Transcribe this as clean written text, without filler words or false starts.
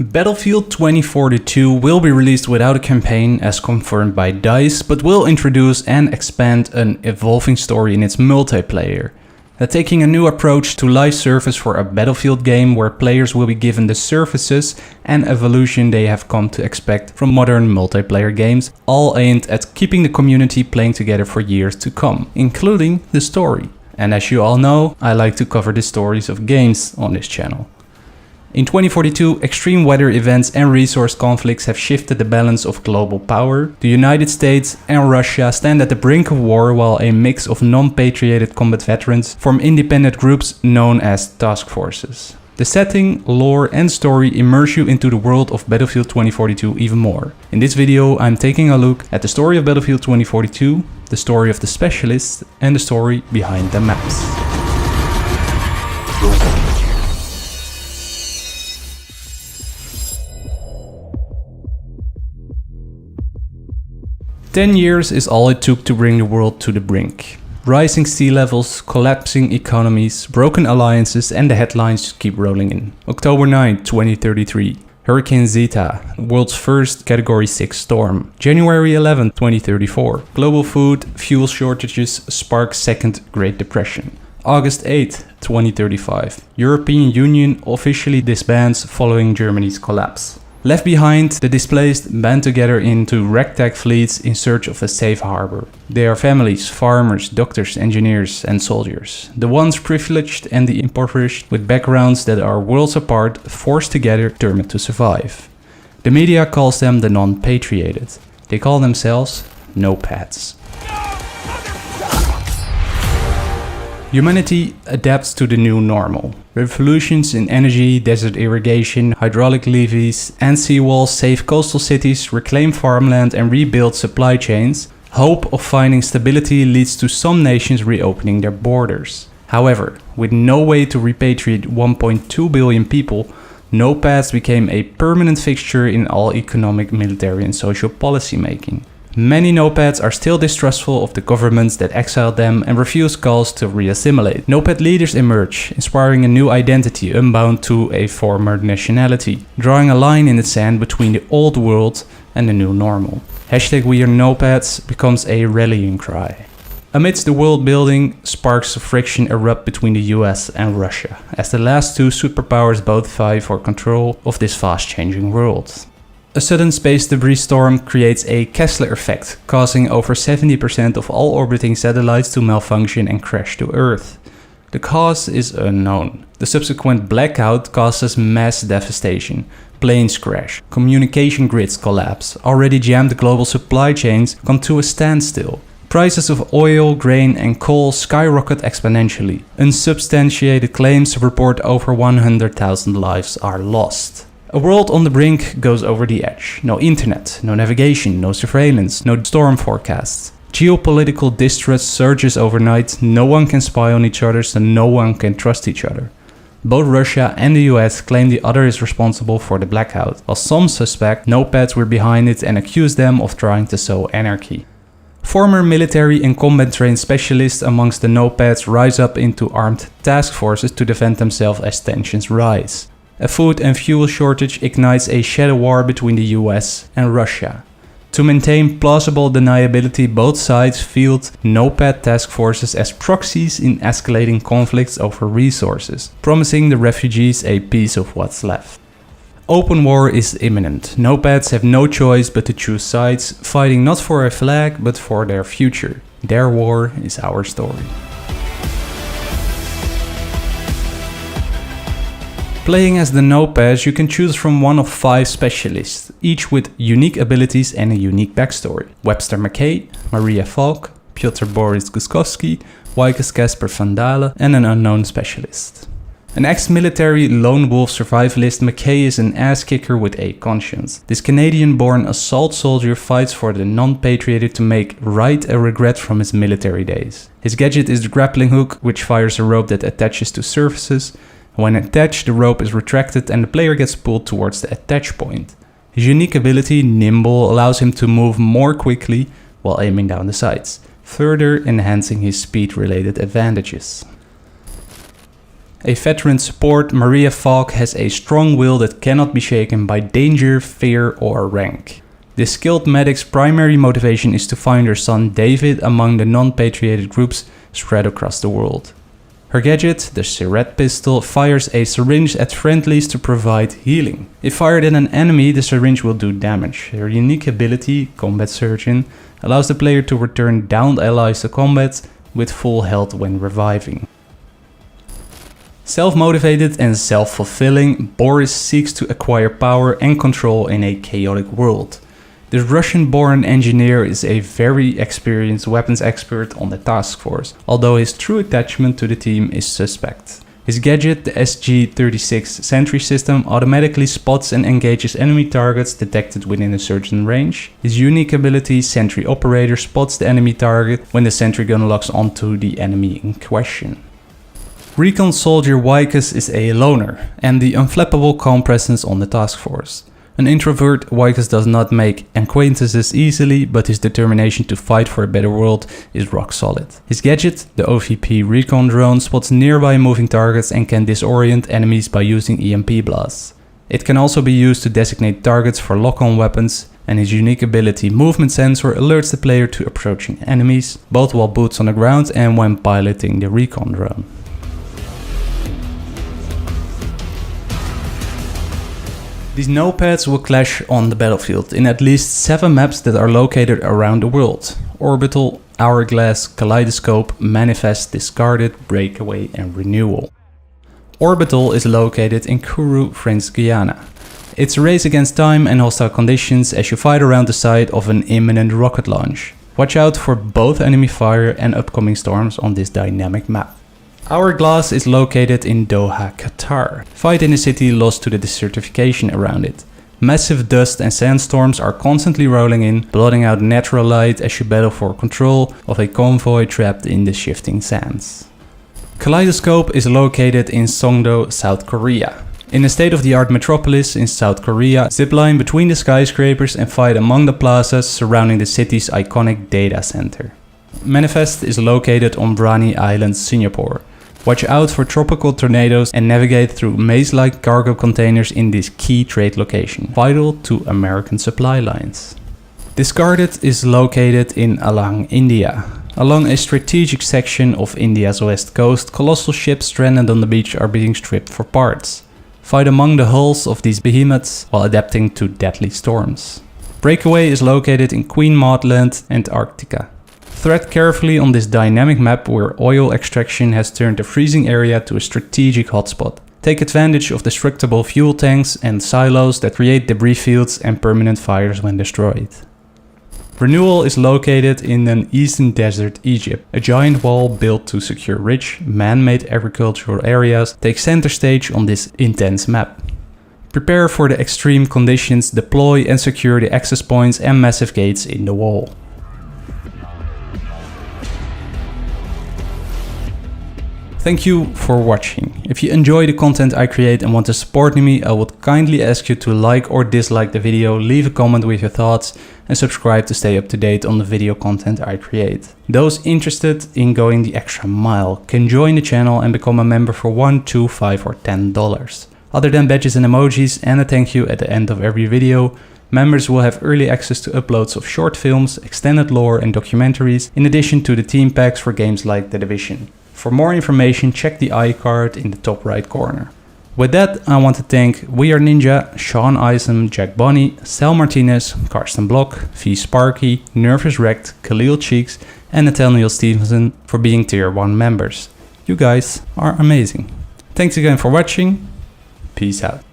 Battlefield 2042 will be released without a campaign as confirmed by DICE, but will introduce and expand an evolving story in its multiplayer. Taking a new approach to live service for a Battlefield game where players will be given the services and evolution they have come to expect from modern multiplayer games, all aimed at keeping the community playing together for years to come, including the story. And as you all know, I like to cover the stories of games on this channel. In 2042, extreme weather events and resource conflicts have shifted the balance of global power. The United States and Russia stand at the brink of war, while a mix of non-patrioted combat veterans form independent groups known as task forces. The setting, lore and story immerse you into the world of Battlefield 2042 even more. In this video I'm taking a look at the story of Battlefield 2042, the story of the specialists and the story behind the maps. 10 years is all it took to bring the world to the brink. Rising sea levels, collapsing economies, broken alliances and the headlines keep rolling in. October 9, 2033. Hurricane Zeta, world's first Category 6 storm. January 11, 2034. Global food, fuel shortages spark second Great Depression. August 8, 2035. European Union officially disbands following Germany's collapse. Left behind, the displaced band together into ragtag fleets in search of a safe harbor. They are families, farmers, doctors, engineers and soldiers. The ones privileged and the impoverished with backgrounds that are worlds apart, forced together, determined to survive. The media calls them the non-patrioted. They call themselves no-pads. Humanity adapts to the new normal. Revolutions in energy, desert irrigation, hydraulic levees and seawalls save coastal cities, reclaim farmland and rebuild supply chains. Hope of finding stability leads to some nations reopening their borders. However, with no way to repatriate 1.2 billion people, no-pads became a permanent fixture in all economic, military and social policy making. Many no-pads are still distrustful of the governments that exiled them and refuse calls to re-assimilate. No-pad leaders emerge, inspiring a new identity unbound to a former nationality, drawing a line in the sand between the old world and the new normal. #WeAreNoPads becomes a rallying cry. Amidst the world building, sparks of friction erupt between the US and Russia, as the last two superpowers both vie for control of this fast-changing world. A sudden space debris storm creates a Kessler effect, causing over 70% of all orbiting satellites to malfunction and crash to Earth. The cause is unknown. The subsequent blackout causes mass devastation. Planes crash, communication grids collapse, already jammed global supply chains come to a standstill. Prices of oil, grain and coal skyrocket exponentially. Unsubstantiated claims report over 100,000 lives are lost. A world on the brink goes over the edge. No internet, no navigation, no surveillance, no storm forecasts. Geopolitical distrust surges overnight, no one can spy on each other, so no one can trust each other. Both Russia and the US claim the other is responsible for the blackout, while some suspect no-pads were behind it and accuse them of trying to sow anarchy. Former military and combat trained specialists amongst the no-pads rise up into armed task forces to defend themselves as tensions rise. A food and fuel shortage ignites a shadow war between the US and Russia. To maintain plausible deniability, both sides field no-pad task forces as proxies in escalating conflicts over resources, promising the refugees a piece of what's left. Open war is imminent. No-pads have no choice but to choose sides, fighting not for a flag but for their future. Their war is our story. Playing as the no-pads, you can choose from one of 5 specialists, each with unique abilities and a unique backstory. Webster McKay, Maria Falk, Piotr Boris Guskowski, Wykes Kasper van Dalen and an unknown specialist. An ex-military lone wolf survivalist, McKay is an ass-kicker with a conscience. This Canadian-born assault soldier fights for the non-patrioted to make right a regret from his military days. His gadget is the grappling hook, which fires a rope that attaches to surfaces. When attached, the rope is retracted and the player gets pulled towards the attach point. His unique ability, Nimble, allows him to move more quickly while aiming down the sights, further enhancing his speed-related advantages. A veteran support, Maria Falk has a strong will that cannot be shaken by danger, fear or rank. This skilled medic's primary motivation is to find her son David among the non-patriotic groups spread across the world. Her gadget, the Siret pistol, fires a syringe at friendlies to provide healing. If fired at an enemy, the syringe will do damage. Her unique ability, Combat Surgeon, allows the player to return downed allies to combat with full health when reviving. Self-motivated and self-fulfilling, Boris seeks to acquire power and control in a chaotic world. This Russian-born engineer is a very experienced weapons expert on the task force, although his true attachment to the team is suspect. His gadget, the SG-36 sentry system, automatically spots and engages enemy targets detected within a certain range. His unique ability, Sentry Operator, spots the enemy target when the sentry gun locks onto the enemy in question. Recon Soldier Wycus is a loner and the unflappable calm presence on the task force. An introvert, Wycus does not make acquaintances easily, but his determination to fight for a better world is rock solid. His gadget, the OVP Recon Drone, spots nearby moving targets and can disorient enemies by using EMP blasts. It can also be used to designate targets for lock-on weapons, and his unique ability Movement Sensor alerts the player to approaching enemies, both while boots on the ground and when piloting the Recon Drone. These nopads will clash on the battlefield in at least 7 maps that are located around the world: Orbital, Hourglass, Kaleidoscope, Manifest, Discarded, Breakaway and Renewal. Orbital is located in Kourou, French Guiana. It's a race against time and hostile conditions as you fight around the site of an imminent rocket launch. Watch out for both enemy fire and upcoming storms on this dynamic map. Hourglass is located in Doha, Qatar. Fight in a city lost to the desertification around it. Massive dust and sandstorms are constantly rolling in, blotting out natural light as you battle for control of a convoy trapped in the shifting sands. Kaleidoscope is located in Songdo, South Korea. In a state-of-the-art metropolis in South Korea, zipline between the skyscrapers and fight among the plazas surrounding the city's iconic data center. Manifest is located on Brani Island, Singapore. Watch out for tropical tornadoes and navigate through maze-like cargo containers in this key trade location, vital to American supply lines. Discarded is located in Alang, India. Along a strategic section of India's west coast, colossal ships stranded on the beach are being stripped for parts. Fight among the hulls of these behemoths while adapting to deadly storms. Breakaway is located in Queen Maud Land, Antarctica. Thread carefully on this dynamic map where oil extraction has turned the freezing area to a strategic hotspot. Take advantage of destructible fuel tanks and silos that create debris fields and permanent fires when destroyed. Renewal is located in an eastern desert, Egypt. A giant wall built to secure rich, man-made agricultural areas takes center stage on this intense map. Prepare for the extreme conditions, deploy and secure the access points and massive gates in the wall. Thank you for watching. If you enjoy the content I create and want to support me, I would kindly ask you to like or dislike the video, leave a comment with your thoughts and subscribe to stay up to date on the video content I create. Those interested in going the extra mile can join the channel and become a member for $1, $2, $5 or $10. Other than badges and emojis and a thank you at the end of every video, members will have early access to uploads of short films, extended lore and documentaries, in addition to the team packs for games like The Division. For more information, check the iCard in the top right corner. With that, I want to thank We Are Ninja, Sean Isom, Jack Bonney, Sal Martinez, Karsten Block, V Sparky, Nervous Wrecked, Khalil Cheeks, and Nathaniel Stevenson for being Tier 1 members. You guys are amazing. Thanks again for watching. Peace out.